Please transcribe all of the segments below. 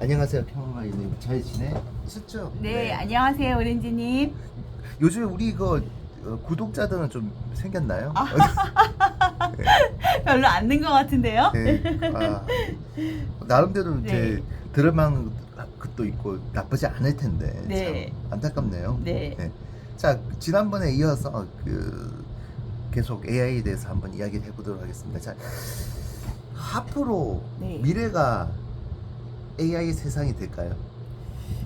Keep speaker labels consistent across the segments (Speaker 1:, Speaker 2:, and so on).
Speaker 1: 안녕하세요, 평화이님. 잘 지내셨죠?
Speaker 2: 네, 안녕하세요, 오렌지님.
Speaker 1: 요즘에 우리 구독자들은 좀 생겼나요?
Speaker 2: 별로 안 는 것 같은데요?
Speaker 1: 네. 나름대로
Speaker 2: 네.
Speaker 1: 이제 들어만 것도 있고 나쁘지 않을 텐데
Speaker 2: 네.
Speaker 1: 참 안타깝네요.
Speaker 2: 네.
Speaker 1: 자, 지난번에 이어서 계속 AI에 대해서 한번 이야기를 해보도록 하겠습니다. 자, 앞으로
Speaker 2: 네.
Speaker 1: 미래가 AI 세상이 될까요?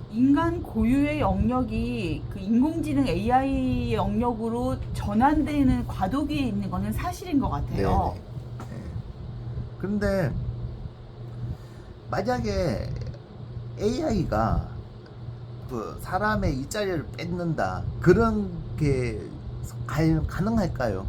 Speaker 2: 인간 고유의 영역이 그 인공지능 AI 영역으로 전환되는 과도기에 있는 거는 사실인 것 같아요.
Speaker 1: 네. 그런데 만약에 AI가 그 사람의 일자리를 뺏는다, 그런 게 가능할까요?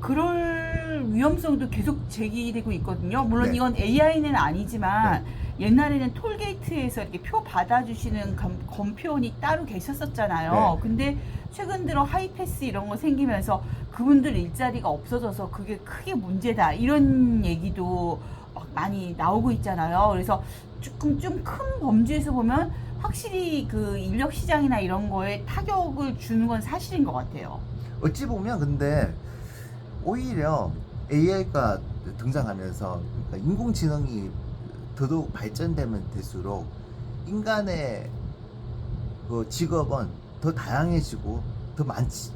Speaker 2: 그럴 위험성도 계속 제기되고 있거든요. 물론
Speaker 1: 네.
Speaker 2: 이건 AI는 아니지만 옛날에는 톨게이트에서 이렇게 표 받아주시는 검표원이 따로 계셨었잖아요.
Speaker 1: 네.
Speaker 2: 근데 최근 들어 하이패스 이런 거 생기면서 그분들 일자리가 없어져서 그게 크게 문제다, 이런 얘기도 막 많이 나오고 있잖아요. 그래서 조금 좀 큰 범주에서 보면 확실히 그 인력 시장이나 이런 거에 타격을 주는 건 사실인 것 같아요.
Speaker 1: 어찌 보면 근데 오히려 AI가 등장하면서, 그러니까 인공지능이 더더욱 발전되면 될수록 인간의 그 직업은 더 다양해지고 더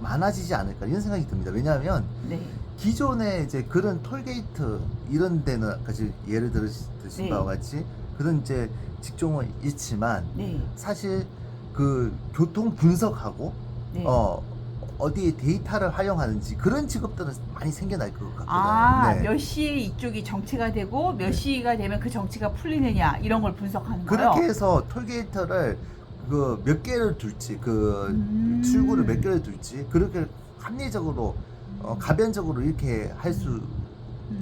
Speaker 1: 많아지지 않을까, 이런 생각이 듭니다. 왜냐하면
Speaker 2: 네.
Speaker 1: 기존에 이제 그런 톨게이트 이런 데는 같이 예를 들으신
Speaker 2: 네.
Speaker 1: 바와 같이 그런 이제 직종은 있지만
Speaker 2: 네.
Speaker 1: 사실 그 교통 분석하고
Speaker 2: 네.
Speaker 1: 어디에 데이터를 활용하는지 그런 직업들은 많이 생겨날 것 같거든요.
Speaker 2: 몇 시에 이쪽이 정체가 되고 몇
Speaker 1: 네.
Speaker 2: 시가 되면 그 정체가 풀리느냐, 이런 걸 분석하는 거예요.
Speaker 1: 그렇게 해서 톨게이트를 그 몇 개를 둘지, 출구를 몇 개를 둘지, 그렇게 합리적으로 가변적으로 이렇게 할 수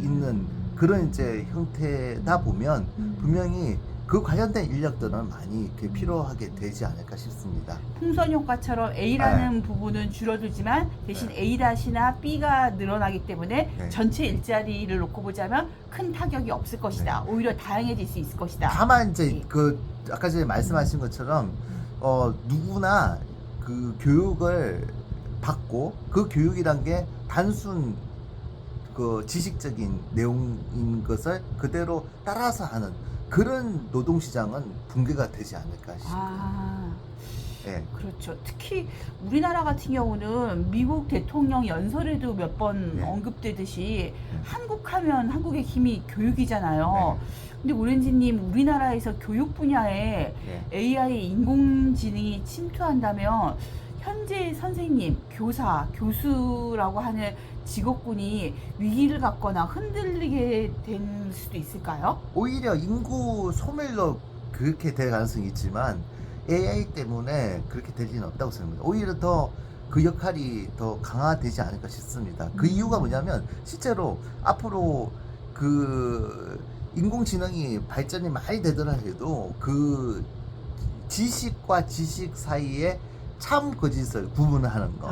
Speaker 1: 있는 그런 이제 형태다 보면 분명히 그 관련된 인력들은 많이 이렇게 필요하게 되지 않을까 싶습니다.
Speaker 2: 풍선 효과처럼 A라는 부분은 줄어들지만 대신 A-나 B가 늘어나기 때문에
Speaker 1: 네.
Speaker 2: 전체 일자리를 놓고 보자면 큰 타격이 없을 것이다. 오히려 다양해질 수 있을 것이다.
Speaker 1: 다만 이제
Speaker 2: 네.
Speaker 1: 아까 전에 말씀하신 것처럼 누구나 그 교육을 받고 그 교육이란 게 단순 그 지식적인 내용인 것을 그대로 따라서 하는 그런 노동시장은 붕괴가 되지 않을까 싶습니다. 예.
Speaker 2: 그렇죠. 특히 우리나라 같은 경우는 미국 대통령 연설에도 몇 번
Speaker 1: 네.
Speaker 2: 언급되듯이 한국하면 한국의 힘이 교육이잖아요.
Speaker 1: 네.
Speaker 2: 근데 오렌지님, 우리나라에서 교육 분야에 AI 인공지능이 침투한다면 현재 선생님, 교사, 교수라고 하는 직업군이 위기를 갖거나 흔들리게 될 수도 있을까요?
Speaker 1: 오히려 인구 소멸로 그렇게 될 가능성이 있지만 AI 때문에 그렇게 될 리는 없다고 생각합니다. 오히려 더 그 역할이 더 강화되지 않을까 싶습니다. 그 이유가 뭐냐면 실제로 앞으로 그 인공지능이 발전이 많이 되더라 해도 그 지식과 지식 사이에 참 거짓을 구분하는 거,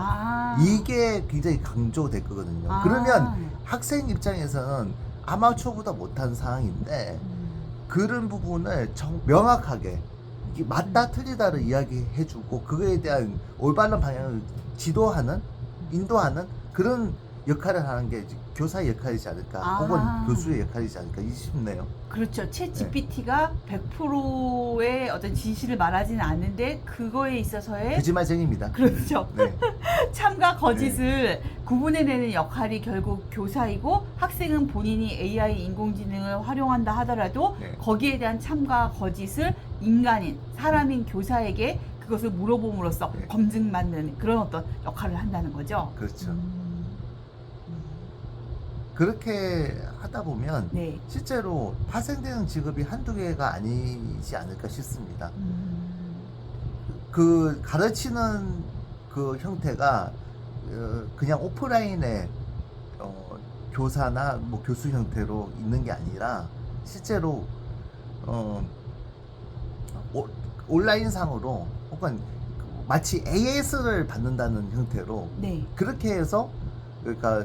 Speaker 1: 이게 굉장히 강조될 거거든요. 그러면 학생 입장에서는 아마추어보다 못한 상황인데 그런 부분을 명확하게 이게 맞다 틀리다를 이야기해주고 그거에 대한 올바른 방향을 지도하는, 인도하는 그런 역할을 하는 게 이제 교사의 역할이지 않을까, 혹은 교수의 역할이지 않을까 싶네요.
Speaker 2: 그렇죠. 챗 GPT가 100%의 어떤 진실을 말하지는 않는데 그거에 있어서의
Speaker 1: 거짓말쟁이입니다.
Speaker 2: 그렇죠.
Speaker 1: 네.
Speaker 2: 참과 거짓을 구분해내는 역할이 결국 교사이고, 학생은 본인이 AI 인공지능을 활용한다 하더라도
Speaker 1: 네.
Speaker 2: 거기에 대한 참과 거짓을 인간인, 사람인 교사에게 그것을 물어봄으로써
Speaker 1: 네.
Speaker 2: 검증받는 그런 어떤 역할을 한다는 거죠.
Speaker 1: 그렇죠. 그렇게 하다 보면
Speaker 2: 네.
Speaker 1: 실제로 파생되는 직업이 한두 개가 아니지 않을까 싶습니다. 그 가르치는 그 형태가 그냥 오프라인의 교사나 뭐 교수 형태로 있는 게 아니라 실제로 온라인상으로 혹은 마치 AS를 받는다는 형태로
Speaker 2: 네.
Speaker 1: 그렇게 해서 그러니까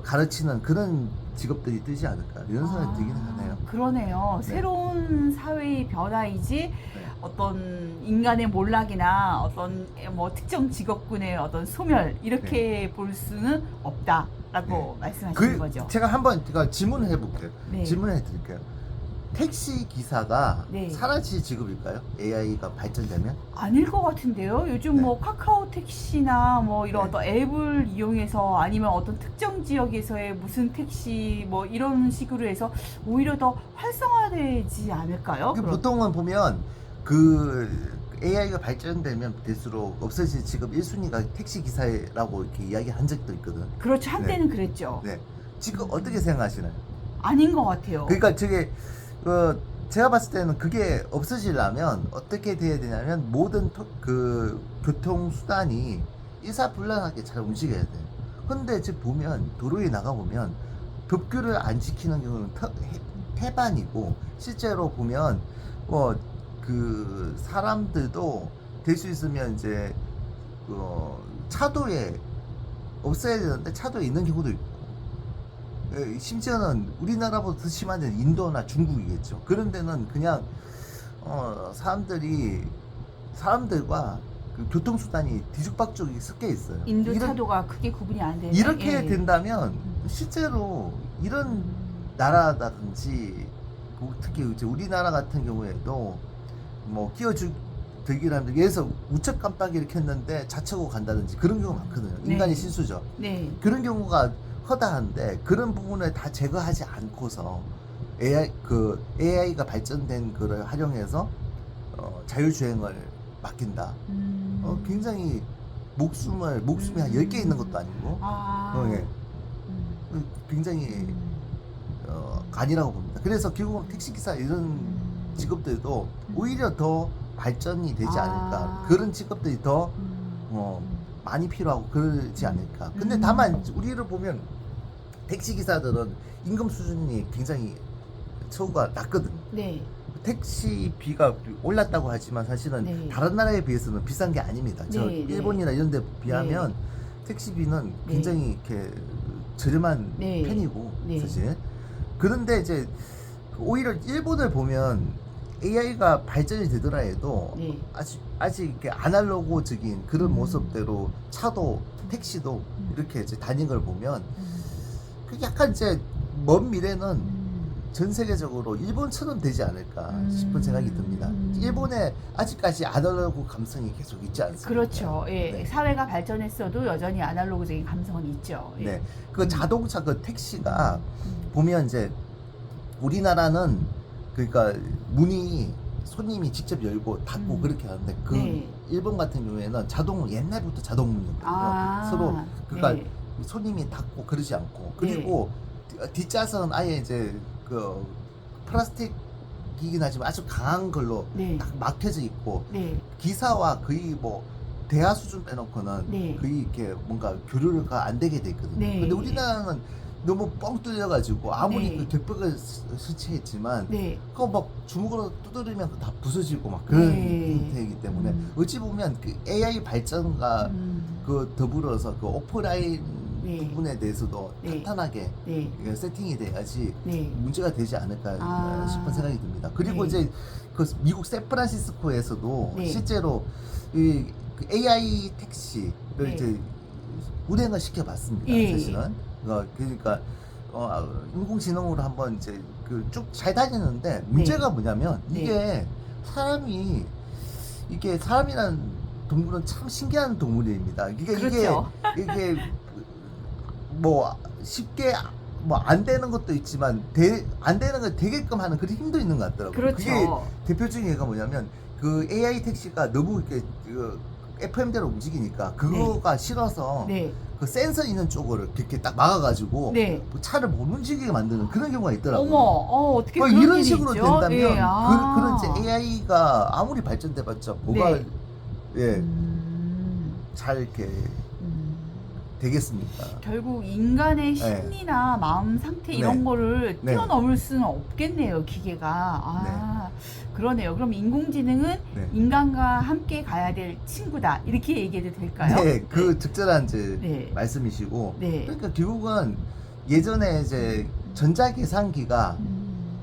Speaker 1: 가르치는 그런 직업들이 뜨지 않을까 이런 생각이 들긴 하네요.
Speaker 2: 그러네요.
Speaker 1: 네.
Speaker 2: 새로운 사회의 변화이지
Speaker 1: 네.
Speaker 2: 어떤 인간의 몰락이나 어떤 뭐 특정 직업군의 어떤 소멸 이렇게 볼 수는 없다라고 말씀하시는 거죠.
Speaker 1: 제가 한번 제가 질문을 해볼게요.
Speaker 2: 네.
Speaker 1: 질문을 해드릴게요. 택시 기사가
Speaker 2: 네.
Speaker 1: 사라질 직업일까요? AI가 발전되면?
Speaker 2: 아닐 것 같은데요. 요즘
Speaker 1: 네.
Speaker 2: 뭐 카카오 택시나 뭐 이런
Speaker 1: 네.
Speaker 2: 어떤 앱을 이용해서 아니면 어떤 특정 지역에서의 무슨 택시 뭐 이런 식으로 해서 오히려 더 활성화되지 않을까요?
Speaker 1: 그
Speaker 2: 그럼?
Speaker 1: 보통은 보면 그 AI가 발전되면 될수록 없어질 직업 1순위가 택시 기사라고 이렇게 이야기한 적도 있거든.
Speaker 2: 그렇죠. 한때는 그랬죠.
Speaker 1: 네. 지금 어떻게 생각하시나요?
Speaker 2: 아닌 것 같아요.
Speaker 1: 그러니까 저게 제가 봤을 때는 그게 없어지려면 어떻게 돼야 되냐면 모든 그 교통 수단이 일사불란하게 잘 움직여야 돼요. 근데 지금 보면 도로에 나가 보면 법규를 안 지키는 경우는 태반이고 실제로 보면 그 사람들도 될 수 있으면 이제 차도에 없어야 되는데 차도에 있는 경우도 있고. 심지어는 우리나라보다 더 심한 데는 인도나 중국이겠죠. 그런 데는 그냥 사람들과 그 교통수단이 뒤죽박죽이 섞여 있어요.
Speaker 2: 인도 차도가 크게 구분이 안 되는.
Speaker 1: 이렇게
Speaker 2: 예.
Speaker 1: 된다면 실제로 이런 나라라든지 특히 이제 우리나라 같은 경우에도 뭐 들기를 하는데 예에서 우측 깜빡이를 켰는데 좌측으로 간다든지 그런 경우가 많거든요. 인간의
Speaker 2: 네.
Speaker 1: 실수죠.
Speaker 2: 네.
Speaker 1: 그런 경우가 허다한데 그런 부분을 다 제거하지 않고서 AI가 발전된 거를 활용해서 자율주행을 맡긴다. 굉장히 목숨이 한 10개 있는 것도 아니고 예. 굉장히 간이라고 봅니다. 그래서 결국은 택시기사 이런 직업들도 오히려 더 발전이 되지 않을까. 그런 직업들이 더 많이 필요하고 그러지 않을까. 근데 다만 우리를 보면 택시기사들은 임금 수준이 굉장히 처우가 낮거든요.
Speaker 2: 네.
Speaker 1: 택시비가 올랐다고 하지만 사실은
Speaker 2: 네.
Speaker 1: 다른 나라에 비해서는 비싼 게 아닙니다. 저
Speaker 2: 네, 네.
Speaker 1: 일본이나 이런 데 비하면 택시비는
Speaker 2: 네.
Speaker 1: 굉장히 이렇게 저렴한
Speaker 2: 네.
Speaker 1: 편이고
Speaker 2: 네.
Speaker 1: 사실. 그런데 이제 오히려 일본을 보면 AI가 발전이 되더라도
Speaker 2: 네.
Speaker 1: 아직 이렇게 아날로그적인 그런
Speaker 2: 음.
Speaker 1: 모습대로 차도 택시도 이렇게 이제 다니는 걸 보면 그 약간 이제 먼 미래는 전 세계적으로 일본처럼 되지 않을까 싶은 생각이 듭니다. 일본에 아직까지 아날로그 감성이 계속 있지 않습니까?
Speaker 2: 그렇죠. 예.
Speaker 1: 네.
Speaker 2: 사회가 발전했어도 여전히 아날로그적인 감성은 있죠. 예.
Speaker 1: 네. 그 자동차 그 택시가 보면 이제 우리나라는 그러니까 문이 손님이 직접 열고 닫고 그렇게 하는데 그
Speaker 2: 네.
Speaker 1: 일본 같은 경우에는 옛날부터 자동문이었거든요. 서로 그러니까
Speaker 2: 네.
Speaker 1: 손님이 닫고 그러지 않고 그리고 뒷좌석은 아예 이제 그 플라스틱이긴 하지만 아주 강한 걸로
Speaker 2: 네.
Speaker 1: 딱 막혀져 있고
Speaker 2: 네.
Speaker 1: 기사와 거의 뭐 대화 수준 빼놓고는
Speaker 2: 네.
Speaker 1: 거의 이렇게 뭔가 교류가 안 되게 돼 있거든요.
Speaker 2: 네.
Speaker 1: 근데 우리나라는 너무 뻥 뚫려가지고 아무리
Speaker 2: 네.
Speaker 1: 그 격벽을 설치했지만
Speaker 2: 네.
Speaker 1: 그거 막 주먹으로 두드리면 다 부서지고 막 그런
Speaker 2: 네.
Speaker 1: 형태이기 때문에 어찌 보면 그 AI 발전과 그 더불어서 그 오프라인
Speaker 2: 네.
Speaker 1: 부분에 대해서도
Speaker 2: 네.
Speaker 1: 탄탄하게
Speaker 2: 네.
Speaker 1: 이게 세팅이 돼야지
Speaker 2: 네.
Speaker 1: 문제가 되지 않을까 싶은 생각이 듭니다. 그리고
Speaker 2: 네.
Speaker 1: 이제 그 미국 샌프란시스코에서도
Speaker 2: 네.
Speaker 1: 실제로 그 AI 택시를
Speaker 2: 네.
Speaker 1: 이제 운행을 시켜봤습니다.
Speaker 2: 예.
Speaker 1: 사실은 그러니까 인공지능으로 한번 이제 그 쭉 잘 다니는데 문제가 뭐냐면
Speaker 2: 네.
Speaker 1: 이게 사람이라는 동물은 참 신기한 동물입니다.
Speaker 2: 그렇죠.
Speaker 1: 이게 뭐 쉽게 뭐 안 되는 것도 있지만 안 되는 걸 되게끔 하는 그런 힘도 있는 것 같더라고요.
Speaker 2: 그렇죠.
Speaker 1: 그게 대표적인 예가 뭐냐면 그 AI 택시가 너무 이렇게 그 FM대로 움직이니까 그거가 싫어서
Speaker 2: 네.
Speaker 1: 그 센서 있는 쪽으로 이렇게 딱 막아가지고
Speaker 2: 네.
Speaker 1: 뭐 차를 못 움직이게 만드는 그런 경우가 있더라고요.
Speaker 2: 어머, 어떻게
Speaker 1: 뭐
Speaker 2: 그런
Speaker 1: 이런
Speaker 2: 일이
Speaker 1: 식으로
Speaker 2: 있죠?
Speaker 1: 된다면
Speaker 2: 예.
Speaker 1: 그런 이제 AI가 아무리 발전돼봤자 뭐가
Speaker 2: 네.
Speaker 1: 예, 잘 이렇게 되겠습니까?
Speaker 2: 결국 인간의 심리나 마음 상태 이런
Speaker 1: 네.
Speaker 2: 거를
Speaker 1: 네.
Speaker 2: 뛰어넘을 수는 없겠네요, 기계가. 그러네요. 그럼 인공지능은
Speaker 1: 네.
Speaker 2: 인간과 함께 가야 될 친구다. 이렇게 얘기해도 될까요?
Speaker 1: 네, 그 적절한 이제
Speaker 2: 네.
Speaker 1: 말씀이시고
Speaker 2: 네.
Speaker 1: 그러니까 결국은 예전에 이제 전자계산기가
Speaker 2: 음.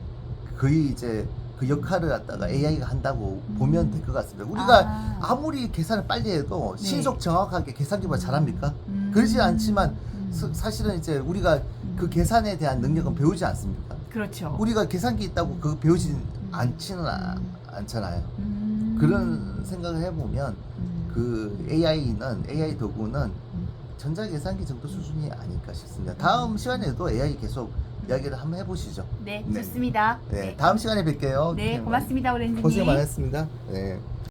Speaker 1: 거의 이제 그 역할을 갖다가 AI가 한다고 보면 될 것 같습니다. 우리가
Speaker 2: 아.
Speaker 1: 아무리 계산을 빨리 해도
Speaker 2: 네.
Speaker 1: 신속 정확하게 계산기보다 잘합니까?
Speaker 2: 음.
Speaker 1: 그러지 않지만
Speaker 2: 음.
Speaker 1: 사실은 이제 우리가 그 계산에 대한 능력은 배우지 않습니까?
Speaker 2: 그렇죠.
Speaker 1: 우리가 계산기 있다고 그거 배우진
Speaker 2: 음.
Speaker 1: 않지는 않잖아요.
Speaker 2: 음.
Speaker 1: 그런 생각을 해보면
Speaker 2: 음.
Speaker 1: 그 AI 도구는 전자계산기 정도 수준이 아닐까 싶습니다. 다음 시간에도 AI 계속 이야기를 한번 해보시죠.
Speaker 2: 네,
Speaker 1: 네.
Speaker 2: 좋습니다.
Speaker 1: 네, 다음 시간에 뵐게요.
Speaker 2: 네, 고맙습니다, 오렌지님.
Speaker 1: 고생 많았습니다. 네.